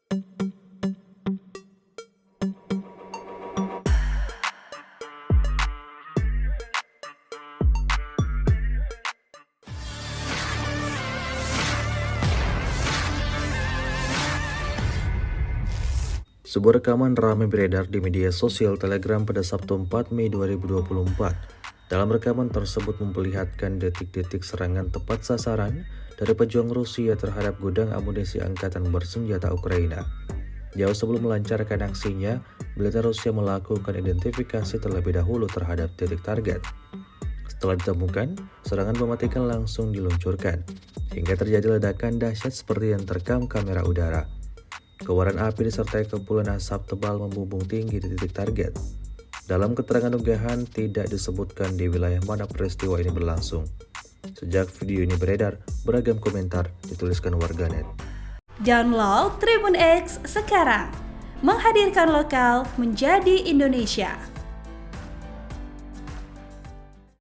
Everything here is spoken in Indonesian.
Sebuah rekaman ramai beredar di media sosial Telegram pada Sabtu 4 Mei 2024. Dalam rekaman tersebut memperlihatkan detik-detik serangan tepat sasaran dari pejuang Rusia terhadap gudang amunisi angkatan bersenjata Ukraina. Jauh sebelum melancarkan aksinya, militer Rusia melakukan identifikasi terlebih dahulu terhadap titik target. Setelah ditemukan, serangan mematikan langsung diluncurkan, hingga terjadi ledakan dahsyat seperti yang terekam kamera udara. Kebaran api disertai kepulan asap tebal membumbung tinggi di titik target. Dalam keterangan unggahan, tidak disebutkan di wilayah mana peristiwa ini berlangsung. Sejak video ini beredar, beragam komentar dituliskan warganet. Download Tribun X sekarang, menghadirkan lokal menjadi Indonesia.